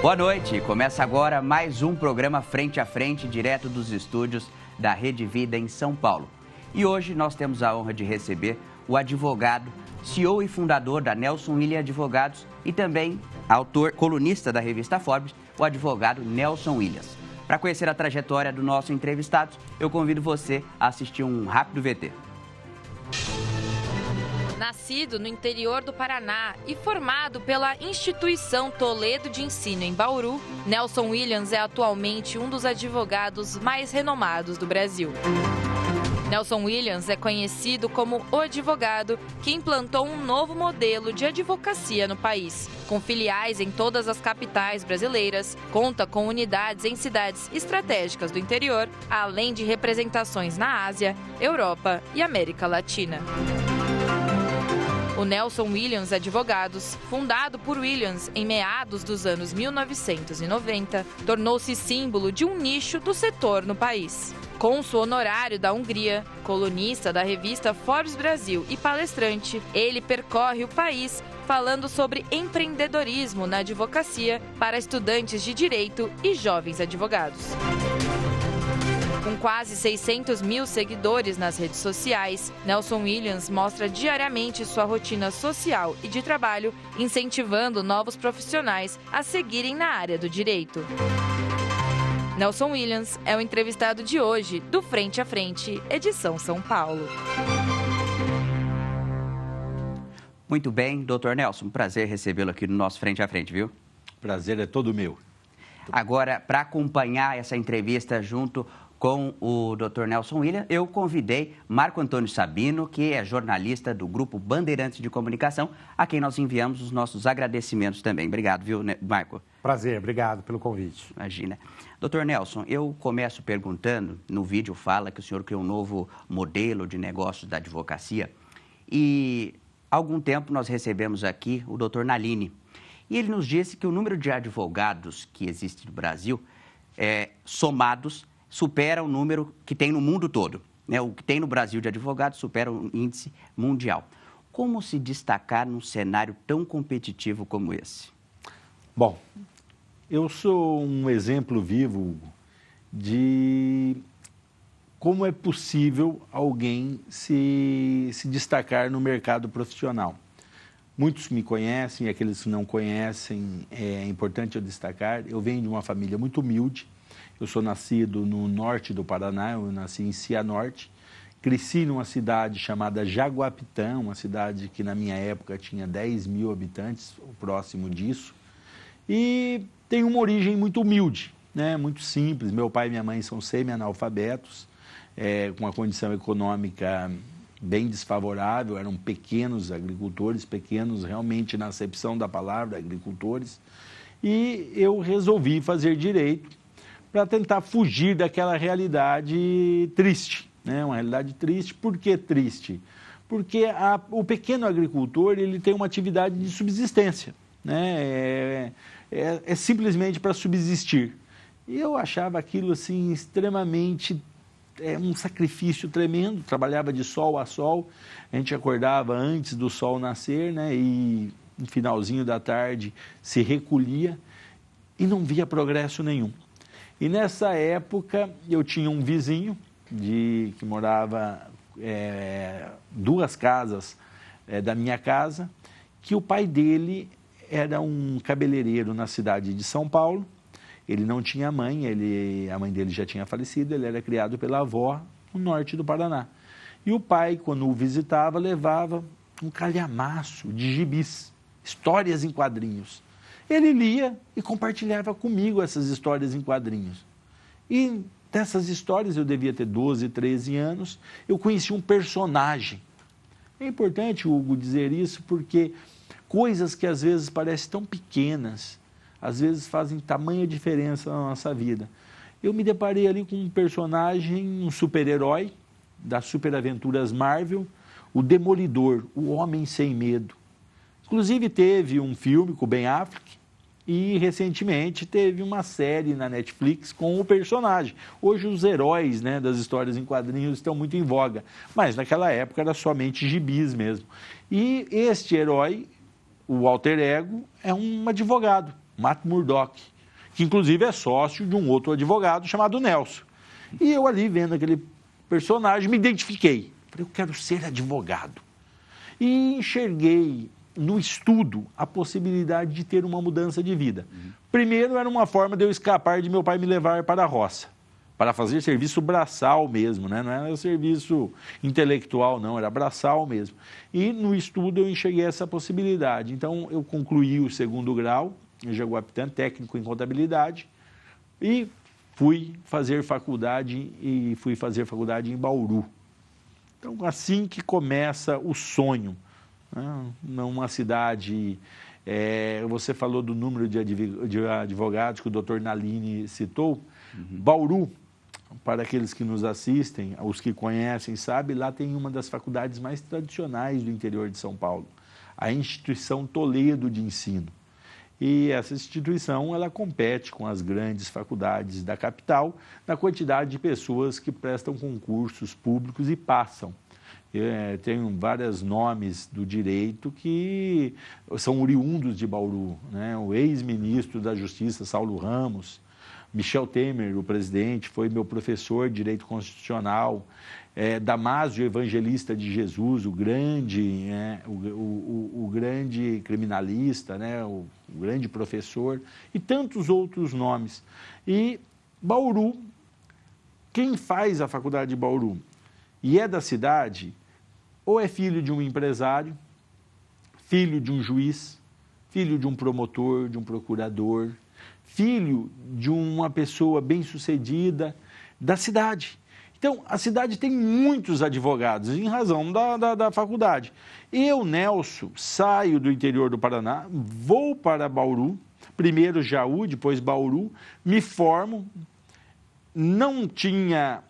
Boa noite, começa agora mais um programa Frente a Frente, direto dos estúdios da Rede Vida em São Paulo. E hoje nós temos a honra de receber o advogado, CEO e fundador da Nelson Williams Advogados e também autor, colunista da revista Forbes, o advogado Nelson Williams. Para conhecer a trajetória do nosso entrevistado, eu convido você a assistir um rápido VT. Nascido no interior do Paraná e formado pela Instituição Toledo de Ensino em Bauru, Nelson Williams é atualmente um dos advogados mais renomados do Brasil. Nelson Williams é conhecido como o advogado que implantou um novo modelo de advocacia no país. Com filiais em todas as capitais brasileiras, conta com unidades em cidades estratégicas do interior, além de representações na Ásia, Europa e América Latina. O Nelson Williams Advogados, fundado por Williams em meados dos anos 1990, tornou-se símbolo de um nicho do setor no país. Cônsul honorário da Hungria, colunista da revista Forbes Brasil e palestrante, ele percorre o país falando sobre empreendedorismo na advocacia para estudantes de direito e jovens advogados. Com quase 600 mil seguidores nas redes sociais, Nelson Williams mostra diariamente sua rotina social e de trabalho, incentivando novos profissionais a seguirem na área do direito. Nelson Williams é o entrevistado de hoje do Frente a Frente, edição São Paulo. Muito bem, doutor Nelson, prazer recebê-lo aqui no nosso Frente a Frente, viu? Prazer é todo meu. Agora, para acompanhar essa entrevista junto com o Dr. Nelson Williams, eu convidei Marco Antônio Sabino, que é jornalista do Grupo Bandeirantes de Comunicação, a quem nós enviamos os nossos agradecimentos também. Obrigado, viu, Marco? Prazer, obrigado pelo convite. Imagina. Dr. Nelson, eu começo perguntando, no vídeo fala que o senhor criou um novo modelo de negócios da advocacia e há algum tempo nós recebemos aqui o Dr. Nalini e ele nos disse que o número de advogados que existe no Brasil, somados, supera o número que tem no mundo todo. Né? O que tem no Brasil de advogados supera o índice mundial. Como se destacar num cenário tão competitivo como esse? Bom, eu sou um exemplo vivo de como é possível alguém se destacar no mercado profissional. Muitos me conhecem, aqueles que não conhecem, é importante eu destacar. Eu venho de uma família muito humilde. Eu sou nascido no norte do Paraná, eu nasci em Cianorte, cresci numa cidade chamada Jaguapitã, uma cidade que na minha época tinha 10 mil habitantes, ou próximo disso, e tem uma origem muito humilde, né? Muito simples. Meu pai e minha mãe são semi-analfabetos, com uma condição econômica bem desfavorável, eram pequenos agricultores, pequenos realmente na acepção da palavra, agricultores, e eu resolvi fazer direito, para tentar fugir daquela realidade triste, né? Uma realidade triste. Por que triste? Porque o pequeno agricultor ele tem uma atividade de subsistência, né? É simplesmente para subsistir. E eu achava aquilo assim extremamente, um sacrifício tremendo. Trabalhava de sol a sol, a gente acordava antes do sol nascer, né? E no finalzinho da tarde se recolhia e não via progresso nenhum. E nessa época eu tinha um vizinho que morava 2 casas da minha casa, que o pai dele era um cabeleireiro na cidade de São Paulo. Ele não tinha mãe, a mãe dele já tinha falecido, ele era criado pela avó no norte do Paraná. E o pai, quando o visitava, levava um calhamaço de gibis, histórias em quadrinhos. Ele lia e compartilhava comigo essas histórias em quadrinhos. E dessas histórias, eu devia ter 12, 13 anos, eu conheci um personagem. É importante, Hugo, dizer isso porque coisas que às vezes parecem tão pequenas, às vezes fazem tamanha diferença na nossa vida. Eu me deparei ali com um personagem, um super-herói das superaventuras Marvel, o Demolidor, o Homem Sem Medo. Inclusive teve um filme com o Ben Affleck, e recentemente teve uma série na Netflix com o personagem. Hoje os heróis, né, das histórias em quadrinhos estão muito em voga, mas naquela época era somente gibis mesmo. E este herói, o alter ego, é um advogado, Matt Murdock. que inclusive é sócio de um outro advogado chamado Nelson. E eu ali, vendo aquele personagem, me identifiquei. Falei, eu quero ser advogado. E enxerguei no estudo a possibilidade de ter uma mudança de vida. Primeiro, era uma forma de eu escapar de meu pai me levar para a roça, para fazer serviço braçal mesmo, né? Não era serviço intelectual, não, era braçal mesmo. E no estudo eu enxerguei essa possibilidade. Então, eu concluí o 2º grau em Jaguapitã, técnico em contabilidade, e fui fazer faculdade em Bauru. Então, assim que começa o sonho, né? Numa cidade, você falou do número de advogados que o doutor Nalini citou. Bauru, para aqueles que nos assistem, os que conhecem, sabem, lá tem uma das faculdades mais tradicionais do interior de São Paulo, a Instituição Toledo de Ensino. E essa instituição, ela compete com as grandes faculdades da capital na quantidade de pessoas que prestam concursos públicos e passam. Tem vários nomes do direito que são oriundos de Bauru, né? O ex-ministro da Justiça, Saulo Ramos, Michel Temer, o presidente, foi meu professor de Direito Constitucional, Damásio Evangelista de Jesus, o grande, o grande criminalista, né? O grande professor, e tantos outros nomes. E Bauru, quem faz a faculdade de Bauru e é da cidade, ou é filho de um empresário, filho de um juiz, filho de um promotor, de um procurador, filho de uma pessoa bem-sucedida da cidade. Então, a cidade tem muitos advogados, em razão da faculdade. Eu, Nelson, saio do interior do Paraná, vou para Bauru, primeiro Jaú, depois Bauru, me formo, não tinha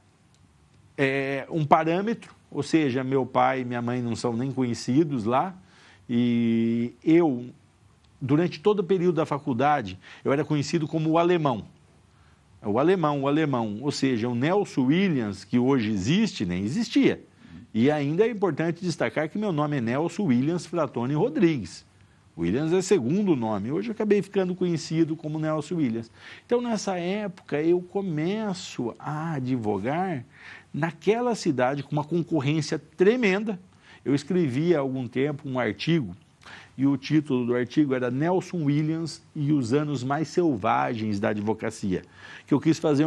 um parâmetro, ou seja, meu pai e minha mãe não são nem conhecidos lá, e eu, durante todo o período da faculdade, eu era conhecido como o alemão. O alemão, ou seja, o Nelson Williams, que hoje existe, nem existia. E ainda é importante destacar que meu nome é Nelson Williams Fratoni Rodrigues. Williams é segundo nome, hoje eu acabei ficando conhecido como Nelson Williams. Então, nessa época, eu começo a advogar naquela cidade com uma concorrência tremenda. Eu escrevi há algum tempo um artigo, e o título do artigo era Nelson Williams e os anos mais selvagens da advocacia. Que eu quis fazer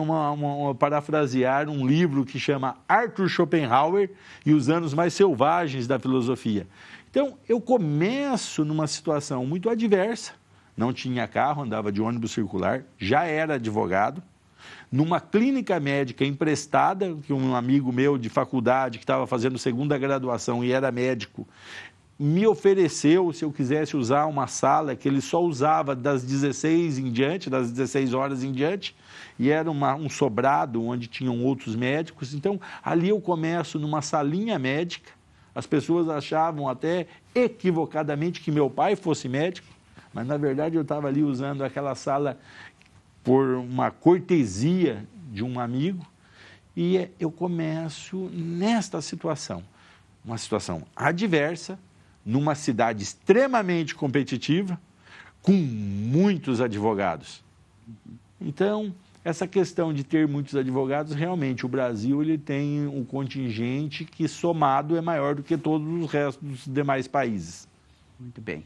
parafrasear um livro que chama Arthur Schopenhauer e os anos mais selvagens da filosofia. Então, eu começo numa situação muito adversa, não tinha carro, andava de ônibus circular, já era advogado, numa clínica médica emprestada, que um amigo meu de faculdade, que estava fazendo 2ª graduação e era médico, me ofereceu, se eu quisesse usar uma sala que ele só usava das 16 em diante, das 16 horas em diante, e era um sobrado onde tinham outros médicos. Então, ali eu começo numa salinha médica. As pessoas achavam até equivocadamente que meu pai fosse médico, mas na verdade eu estava ali usando aquela sala por uma cortesia de um amigo, e eu começo nesta situação, uma situação adversa, numa cidade extremamente competitiva, com muitos advogados. Então, essa questão de ter muitos advogados, realmente, o Brasil ele tem um contingente que, somado, é maior do que todos os restos dos demais países. Muito bem.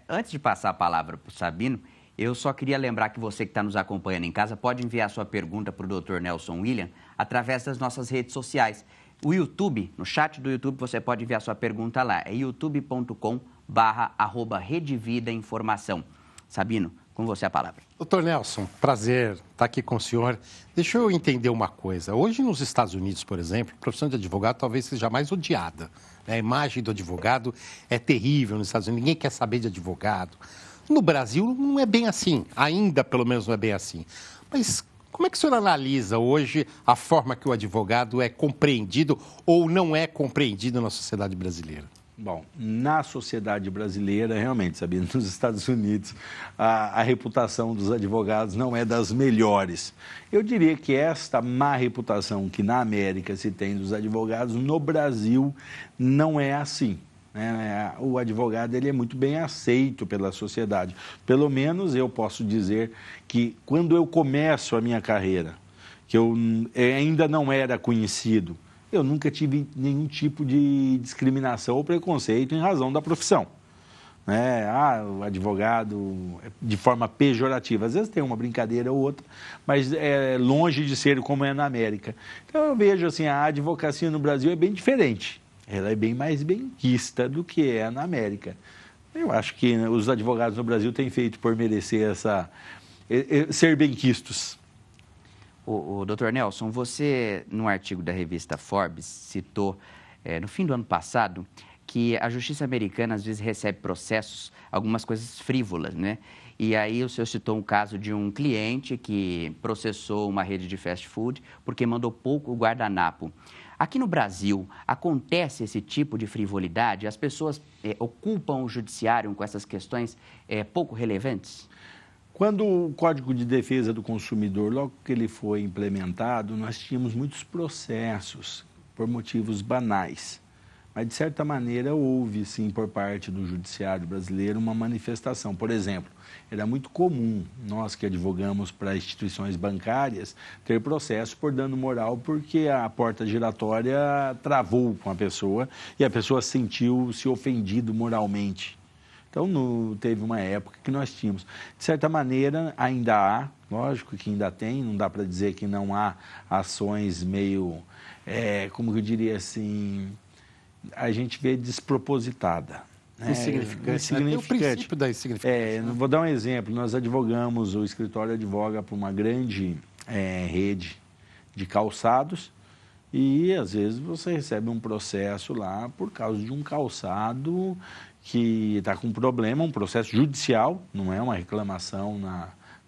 Antes de passar a palavra para o Sabino, eu só queria lembrar que você que está nos acompanhando em casa pode enviar sua pergunta para o Dr. Nelson Williams através das nossas redes sociais. O YouTube, no chat do YouTube, você pode enviar sua pergunta lá. É youtube.com/RedeVidaInformação. Sabino, com você a palavra. Doutor Nelson, prazer estar aqui com o senhor. Deixa eu entender uma coisa. Hoje, nos Estados Unidos, por exemplo, a profissão de advogado talvez seja mais odiada. A imagem do advogado é terrível nos Estados Unidos. Ninguém quer saber de advogado. No Brasil, não é bem assim. Ainda, pelo menos, não é bem assim. Mas como é que o senhor analisa hoje a forma que o advogado é compreendido ou não é compreendido na sociedade brasileira? Bom, na sociedade brasileira, realmente, sabia, nos Estados Unidos, a reputação dos advogados não é das melhores. Eu diria que esta má reputação que na América se tem dos advogados, no Brasil não é assim. né? O advogado ele é muito bem aceito pela sociedade. Pelo menos eu posso dizer que quando eu começo a minha carreira, que eu ainda não era conhecido, eu nunca tive nenhum tipo de discriminação ou preconceito em razão da profissão. Né? O advogado, de forma pejorativa, às vezes tem uma brincadeira ou outra, mas é longe de ser como é na América. Então eu vejo assim, a advocacia no Brasil é bem diferente, ela é bem mais benquista do que é na América. Eu acho que os advogados no Brasil têm feito por merecer ser benquistos. O Dr. Nelson, você, num artigo da revista Forbes, citou, no fim do ano passado, que a justiça americana às vezes recebe processos, algumas coisas frívolas, né? E aí o senhor citou um caso de um cliente que processou uma rede de fast food porque mandou pouco guardanapo. Aqui no Brasil, acontece esse tipo de frivolidade? As pessoas ocupam o judiciário com essas questões pouco relevantes? Quando o Código de Defesa do Consumidor, logo que ele foi implementado, nós tínhamos muitos processos por motivos banais. Mas, de certa maneira, houve, sim, por parte do judiciário brasileiro, uma manifestação. Por exemplo, era muito comum, nós que advogamos para instituições bancárias, ter processo por dano moral porque a porta giratória travou com a pessoa e a pessoa sentiu-se ofendido moralmente. Então, teve uma época que nós tínhamos. De certa maneira, ainda há, lógico que ainda tem, não dá para dizer que não há ações meio, como eu diria assim, a gente vê despropositada. Insignificante. Tem o princípio da insignificância. Vou dar um exemplo. Nós advogamos, o escritório advoga para uma grande rede de calçados e, às vezes, você recebe um processo lá por causa de um calçado que está com problema, um processo judicial, não é uma reclamação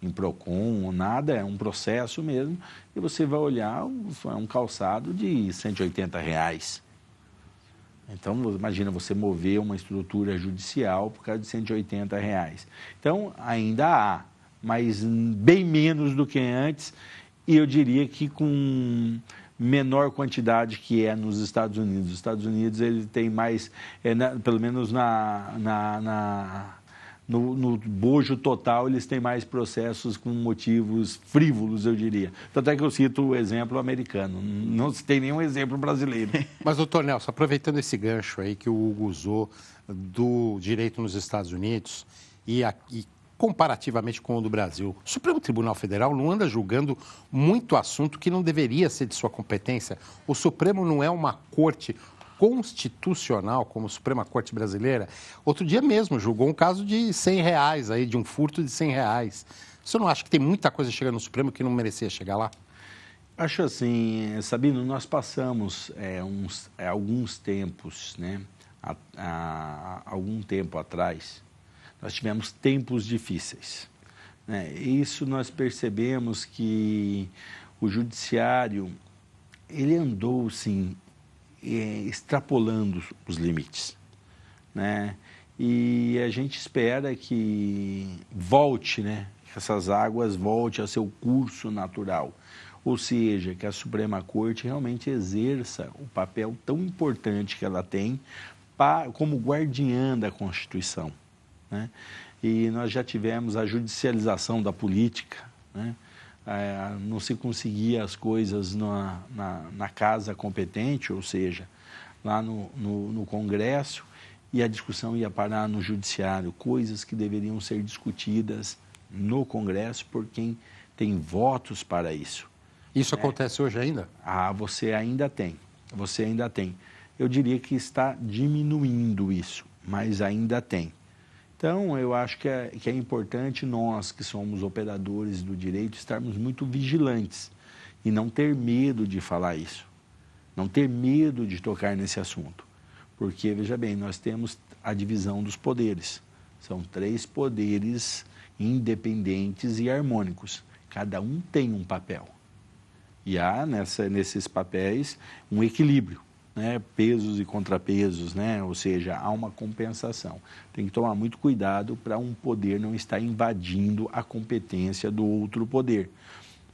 em PROCON ou nada, é um processo mesmo, e você vai olhar, é um calçado de R$180. Então, imagina você mover uma estrutura judicial por causa de R$180. Então, ainda há, mas bem menos do que antes, e eu diria que com menor quantidade que é nos Estados Unidos. Os Estados Unidos ele tem mais, pelo menos no bojo total, eles têm mais processos com motivos frívolos, eu diria. Tanto é que eu cito o exemplo americano, não tem nenhum exemplo brasileiro. Mas, doutor Nelson, aproveitando esse gancho aí que o Hugo usou do direito nos Estados Unidos e comparativamente com o do Brasil, o Supremo Tribunal Federal não anda julgando muito assunto que não deveria ser de sua competência. O Supremo não é uma corte constitucional, como a Suprema Corte Brasileira. Outro dia mesmo julgou um caso de R$100, aí, de um furto de R$100. Você não acha que tem muita coisa chegando no Supremo que não merecia chegar lá? Acho assim, Sabino, nós passamos alguns tempos, né? Algum tempo atrás, nós tivemos tempos difíceis, né? Isso nós percebemos que o judiciário, ele andou, sim, extrapolando os limites, né? E a gente espera que volte, né? Que essas águas voltem a seu curso natural, ou seja, que a Suprema Corte realmente exerça o papel tão importante que ela tem como guardiã da Constituição, né? E nós já tivemos a judicialização da política, né? Não se conseguia as coisas na casa competente, ou seja, lá no Congresso, e a discussão ia parar no Judiciário, coisas que deveriam ser discutidas no Congresso por quem tem votos para isso. Isso acontece hoje ainda? Você ainda tem. Eu diria que está diminuindo isso, mas ainda tem. Então, eu acho que é importante nós, que somos operadores do direito, estarmos muito vigilantes e não ter medo de falar isso, não ter medo de tocar nesse assunto. Porque, veja bem, nós temos a divisão dos poderes. São 3 poderes independentes e harmônicos. Cada um tem um papel. E há nesses papéis um equilíbrio, né? Pesos e contrapesos, né? Ou seja, há uma compensação. Tem que tomar muito cuidado para um poder não estar invadindo a competência do outro poder.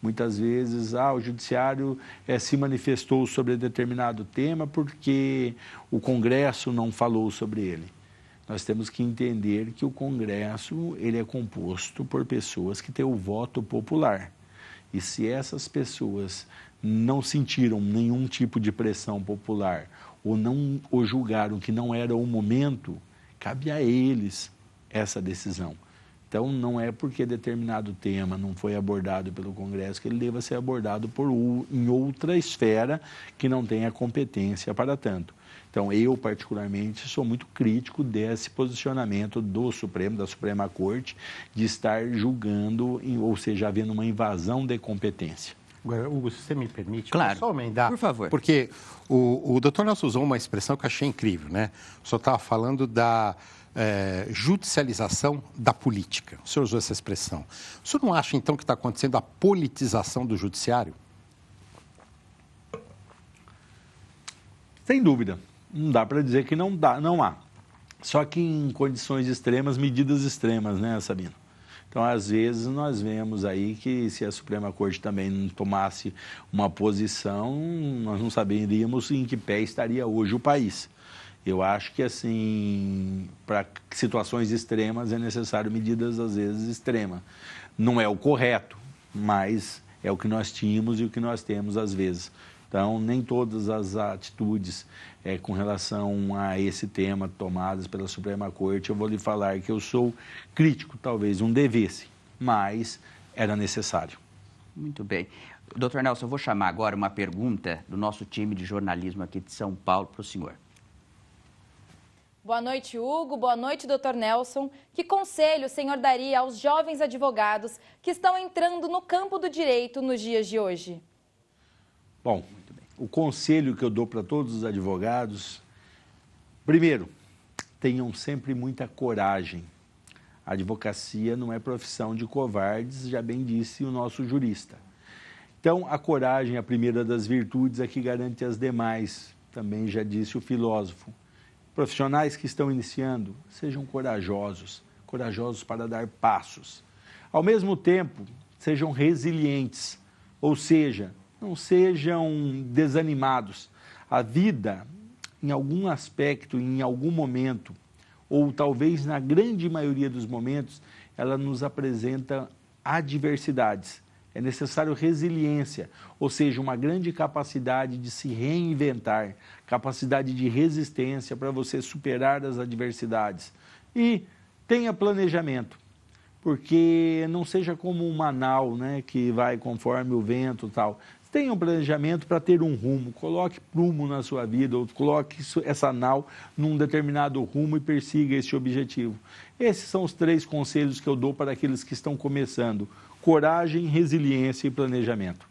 Muitas vezes, o judiciário se manifestou sobre determinado tema porque o Congresso não falou sobre ele. Nós temos que entender que o Congresso ele é composto por pessoas que têm o voto popular. E se essas pessoas não sentiram nenhum tipo de pressão popular ou julgaram que não era o momento, cabe a eles essa decisão. Então, não é porque determinado tema não foi abordado pelo Congresso que ele deva ser abordado em outra esfera que não tenha competência para tanto. Então, eu, particularmente, sou muito crítico desse posicionamento do Supremo, da Suprema Corte, de estar julgando, ou seja, havendo uma invasão de competência. Agora, Hugo, se você me permite, claro, só emendar, por favor. Porque o doutor Nelson usou uma expressão que eu achei incrível, né? O senhor estava falando da judicialização da política. O senhor usou essa expressão. O senhor não acha, então, que está acontecendo a politização do judiciário? Sem dúvida. Não dá para dizer que não há. Só que em condições extremas, medidas extremas, né, Sabino? Então, às vezes, nós vemos aí que se a Suprema Corte também não tomasse uma posição, nós não saberíamos em que pé estaria hoje o país. Eu acho que, assim, para situações extremas é necessário medidas, às vezes, extremas. Não é o correto, mas é o que nós tínhamos e o que nós temos, às vezes. Então, nem todas as atitudes com relação a esse tema tomadas pela Suprema Corte, eu vou lhe falar que eu sou crítico, talvez não devesse, mas era necessário. Muito bem. Doutor Nelson, eu vou chamar agora uma pergunta do nosso time de jornalismo aqui de São Paulo para o senhor. Boa noite, Hugo. Boa noite, doutor Nelson. Que conselho o senhor daria aos jovens advogados que estão entrando no campo do direito nos dias de hoje? Bom, o conselho que eu dou para todos os advogados, primeiro, tenham sempre muita coragem. A advocacia não é profissão de covardes, já bem disse o nosso jurista. Então, a coragem é a primeira das virtudes, a que garante as demais, também já disse o filósofo. Profissionais que estão iniciando, sejam corajosos para dar passos. Ao mesmo tempo, sejam resilientes, ou seja, não sejam desanimados. A vida, em algum aspecto, em algum momento, ou talvez na grande maioria dos momentos, ela nos apresenta adversidades. É necessário resiliência, ou seja, uma grande capacidade de se reinventar, capacidade de resistência para você superar as adversidades. E tenha planejamento, porque não seja como uma nau, né, que vai conforme o vento e tal. Tenha um planejamento para ter um rumo, coloque prumo na sua vida, ou coloque essa nau num determinado rumo e persiga esse objetivo. Esses são os 3 conselhos que eu dou para aqueles que estão começando: coragem, resiliência e planejamento.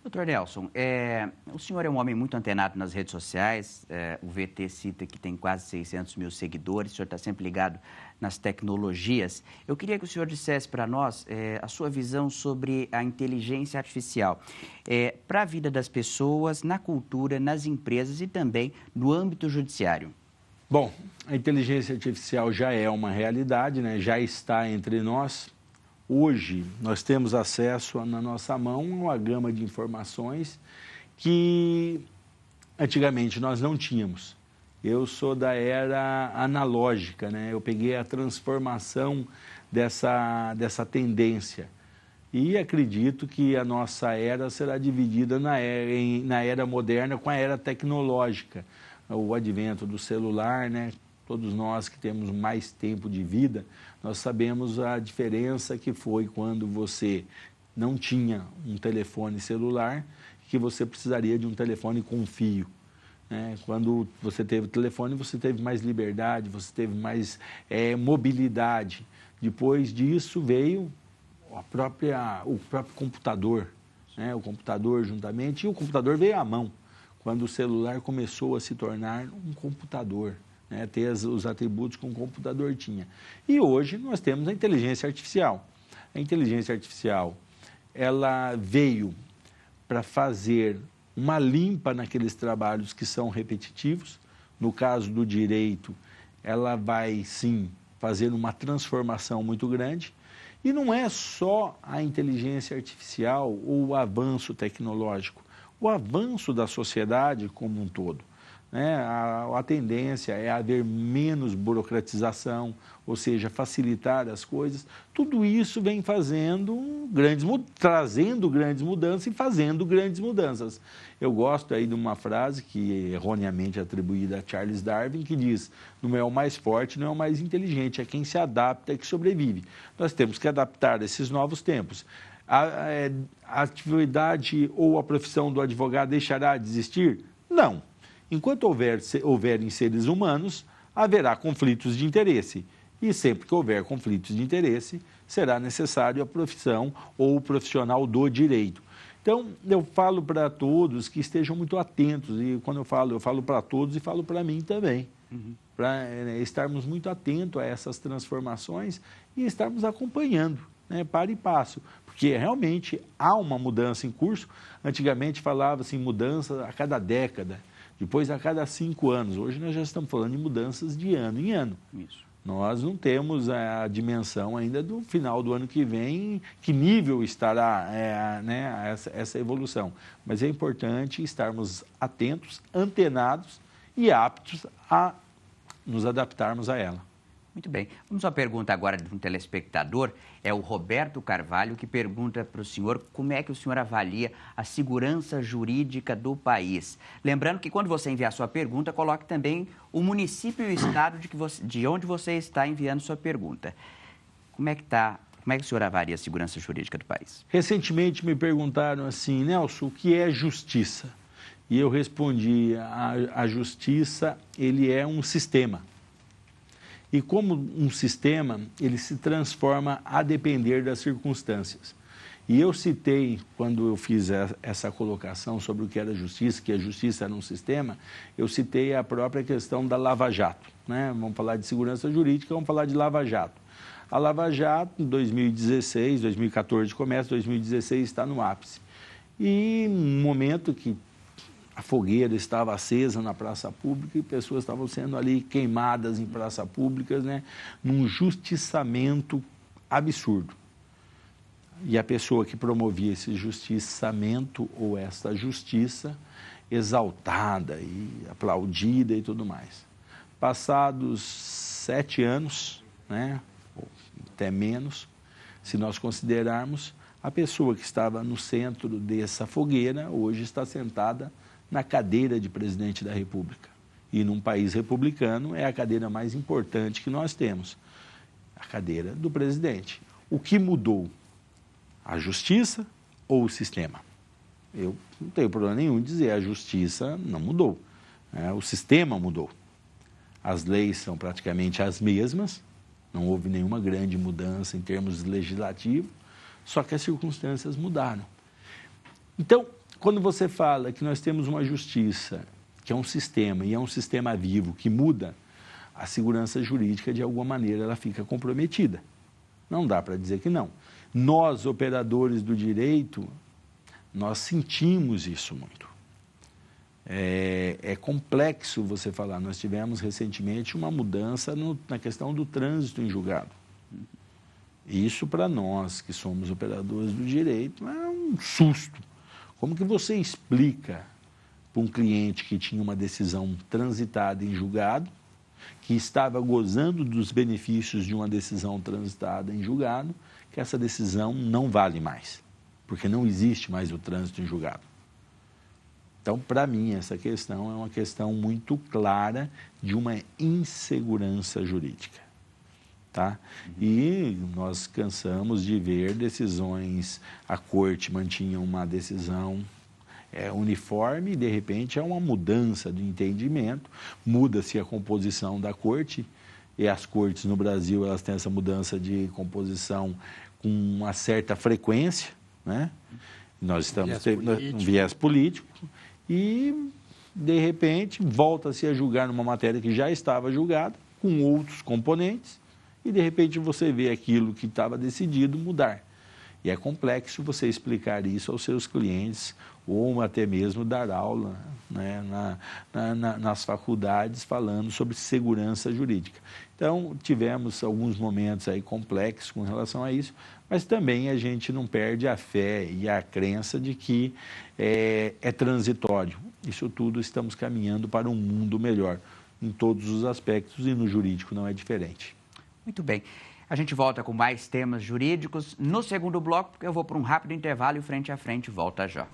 Doutor Nelson, o senhor é um homem muito antenado nas redes sociais, o VT cita que tem quase 600 mil seguidores, o senhor está sempre ligado nas tecnologias. Eu queria que o senhor dissesse para nós a sua visão sobre a inteligência artificial para a vida das pessoas, na cultura, nas empresas e também no âmbito judiciário. Bom, a inteligência artificial já é uma realidade, né? Já está entre nós. Hoje, nós temos acesso na nossa mão a uma gama de informações que antigamente nós não tínhamos. Eu sou da era analógica, né? Eu peguei a transformação dessa tendência e acredito que a nossa era será dividida na era moderna com a era tecnológica. O advento do celular, né? Todos nós que temos mais tempo de vida, nós sabemos a diferença que foi quando você não tinha um telefone celular, que você precisaria de um telefone com fio. Né? Quando você teve o telefone, você teve mais liberdade, você teve mais mobilidade. Depois disso veio o próprio computador, né? O computador juntamente, e o computador veio à mão, quando o celular começou a se tornar um computador. Né, ter os atributos que um computador tinha. E hoje nós temos a inteligência artificial. A inteligência artificial, ela veio para fazer uma limpa naqueles trabalhos que são repetitivos. No caso do direito, ela vai, sim, fazer uma transformação muito grande. E não é só a inteligência artificial ou o avanço tecnológico, o avanço da sociedade como um todo. Né? A tendência é haver menos burocratização, ou seja, facilitar as coisas. Tudo isso vem trazendo grandes mudanças e fazendo grandes mudanças. Eu gosto aí de uma frase que é erroneamente atribuída a Charles Darwin, que diz: não é o mais forte, não é o mais inteligente, é quem se adapta, é que sobrevive. Nós temos que adaptar a esses novos tempos. A atividade ou a profissão do advogado deixará de existir? Não. Enquanto houverem seres humanos, haverá conflitos de interesse. E sempre que houver conflitos de interesse, será necessário a profissão ou o profissional do direito. Então, eu falo para todos que estejam muito atentos. E quando eu falo para todos e falo para mim também. Para estarmos muito atentos a essas transformações e estarmos acompanhando, né, para e passo. Porque realmente há uma mudança em curso. Antigamente falava-se em mudança a cada década. Depois, a cada 5 anos. Hoje, nós já estamos falando de mudanças de ano em ano. Isso. Nós não temos a dimensão ainda do final do ano que vem, que nível estará essa evolução. Mas é importante estarmos atentos, antenados e aptos a nos adaptarmos a ela. Muito bem. Vamos à pergunta agora de um telespectador. É o Roberto Carvalho, que pergunta para o senhor como é que o senhor avalia a segurança jurídica do país. Lembrando que quando você enviar sua pergunta, coloque também o município e o estado de onde você está enviando sua pergunta. Como é que o senhor avalia a segurança jurídica do país? Recentemente me perguntaram assim: Nelson, o que é justiça? E eu respondi: a justiça, ele é um sistema. E como um sistema, ele se transforma a depender das circunstâncias. E eu citei, quando eu fiz essa colocação sobre o que era justiça, que a justiça era um sistema, eu citei a própria questão da Lava Jato. Né? Vamos falar de segurança jurídica, vamos falar de Lava Jato. A Lava Jato, em 2016, 2014 começa, 2016 está no ápice. E um momento que a fogueira estava acesa na praça pública e pessoas estavam sendo ali queimadas em praça públicas, né, num justiçamento absurdo. E a pessoa que promovia esse justiçamento ou essa justiça, exaltada e aplaudida e tudo mais. Passados 7 anos, né, ou até menos, se nós considerarmos, a pessoa que estava no centro dessa fogueira hoje está sentada na cadeira de presidente da República. E num país republicano é a cadeira mais importante que nós temos, a cadeira do presidente. O que mudou? A justiça ou o sistema? Eu não tenho problema nenhum em dizer, a justiça não mudou, o sistema mudou. As leis são praticamente as mesmas, não houve nenhuma grande mudança em termos legislativos, só que as circunstâncias mudaram. Então, quando você fala que nós temos uma justiça, que é um sistema, e é um sistema vivo, que muda, a segurança jurídica, de alguma maneira, ela fica comprometida. Não dá para dizer que não. Nós, operadores do direito, nós sentimos isso muito. É complexo você falar. Nós tivemos recentemente uma mudança na questão do trânsito em julgado. Isso, para nós, que somos operadores do direito, é um susto. Como que você explica para um cliente que tinha uma decisão transitada em julgado, que estava gozando dos benefícios de uma decisão transitada em julgado, que essa decisão não vale mais, porque não existe mais o trânsito em julgado? Então, para mim, essa questão é uma questão muito clara de uma insegurança jurídica. Tá? E nós cansamos de ver decisões, a corte mantinha uma decisão uniforme e, de repente, há uma mudança de entendimento, muda-se a composição da corte, e as cortes no Brasil, elas têm essa mudança de composição com uma certa frequência, né? Nós estamos tendo um viés político e, de repente, volta-se a julgar numa matéria que já estava julgada, com outros componentes, e, de repente, você vê aquilo que estava decidido mudar. E é complexo você explicar isso aos seus clientes ou até mesmo dar aula, né, nas faculdades falando sobre segurança jurídica. Então, tivemos alguns momentos aí complexos com relação a isso, mas também a gente não perde a fé e a crença de que é transitório. Isso tudo estamos caminhando para um mundo melhor em todos os aspectos e no jurídico não é diferente. Muito bem. A gente volta com mais temas jurídicos no segundo bloco, porque eu vou para um rápido intervalo e o Frente a Frente volta já.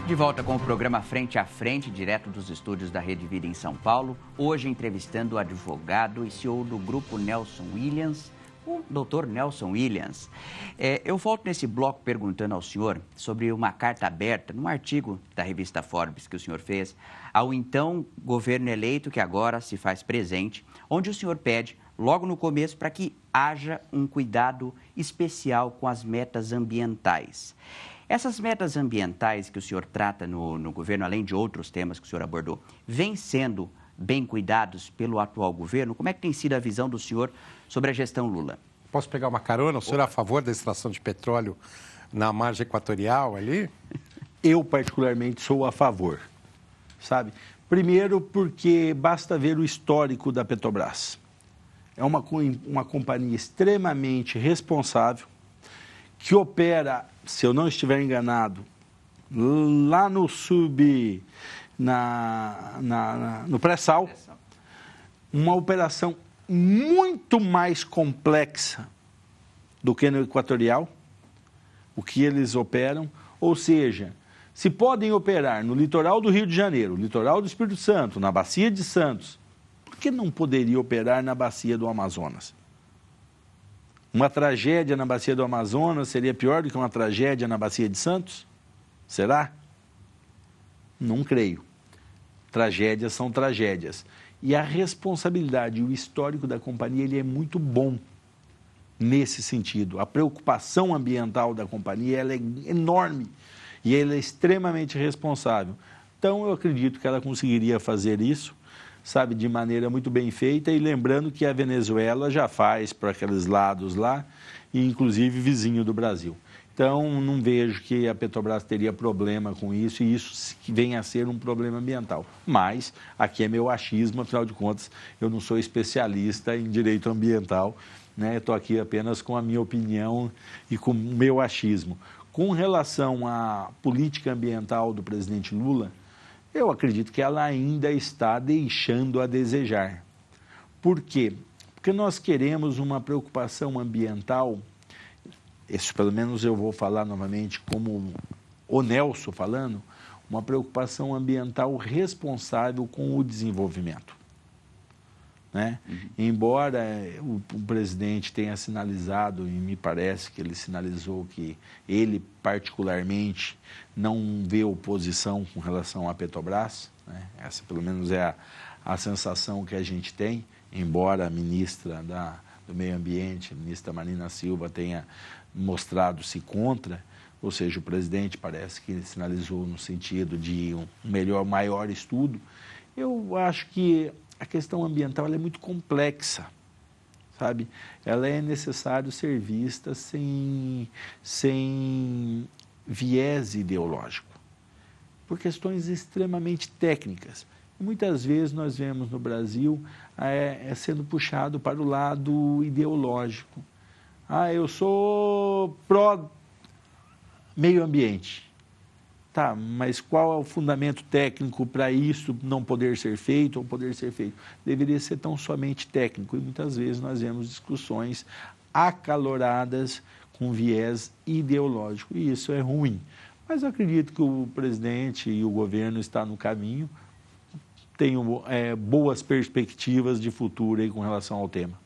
De volta com o programa Frente a Frente, direto dos estúdios da Rede Vida em São Paulo. Hoje entrevistando o advogado e CEO do Grupo Nelson Williams, o Dr. Nelson Williams. Eu volto nesse bloco perguntando ao senhor sobre uma carta aberta, num artigo da revista Forbes que o senhor fez, ao então governo eleito, que agora se faz presente, onde o senhor pede, logo no começo, para que haja um cuidado especial com as metas ambientais. Essas metas ambientais que o senhor trata no governo, além de outros temas que o senhor abordou, vêm sendo bem cuidados pelo atual governo? Como é que tem sido a visão do senhor sobre a gestão Lula? Posso pegar uma carona? O senhor é a favor da extração de petróleo na margem equatorial ali? Eu, particularmente, sou a favor, sabe? Primeiro, porque basta ver o histórico da Petrobras. É uma companhia extremamente responsável, que opera, se eu não estiver enganado, lá no no pré-sal, uma operação muito mais complexa do que no equatorial, o que eles operam, ou seja, se podem operar no litoral do Rio de Janeiro, litoral do Espírito Santo, na Bacia de Santos, por que não poderia operar na Bacia do Amazonas? Uma tragédia na Bacia do Amazonas seria pior do que uma tragédia na Bacia de Santos? Será? Não creio. Tragédias são tragédias. E a responsabilidade e o histórico da companhia ele é muito bom nesse sentido. A preocupação ambiental da companhia ela é enorme e ela é extremamente responsável. Então, eu acredito que ela conseguiria fazer isso, sabe, de maneira muito bem feita, e lembrando que a Venezuela já faz para aqueles lados lá, e inclusive vizinho do Brasil. Então, não vejo que a Petrobras teria problema com isso, e isso venha a ser um problema ambiental. Mas, aqui é meu achismo, afinal de contas, eu não sou especialista em direito ambiental, né? Estou aqui apenas com a minha opinião e com o meu achismo. Com relação à política ambiental do presidente Lula, eu acredito que ela ainda está deixando a desejar. Por quê? Porque nós queremos uma preocupação ambiental, isso pelo menos eu vou falar novamente como o Nelson falando, uma preocupação ambiental responsável com o desenvolvimento. Né? Embora o presidente tenha sinalizado, e me parece que ele sinalizou que ele particularmente não vê oposição com relação à Petrobras, né? Essa pelo menos é a sensação que a gente tem, embora a ministra do Meio Ambiente, a ministra Marina Silva, tenha mostrado-se contra, ou seja, o presidente parece que sinalizou no sentido de um maior estudo. Eu acho que a questão ambiental ela é muito complexa, sabe? Ela é necessário ser vista sem viés ideológico, por questões extremamente técnicas. E muitas vezes nós vemos no Brasil sendo puxado para o lado ideológico. Eu sou pró-meio ambiente. Tá, mas qual é o fundamento técnico para isso não poder ser feito ou poder ser feito? Deveria ser tão somente técnico, e muitas vezes nós vemos discussões acaloradas com viés ideológico, e isso é ruim. Mas eu acredito que o presidente e o governo estão no caminho, tenho boas perspectivas de futuro aí com relação ao tema.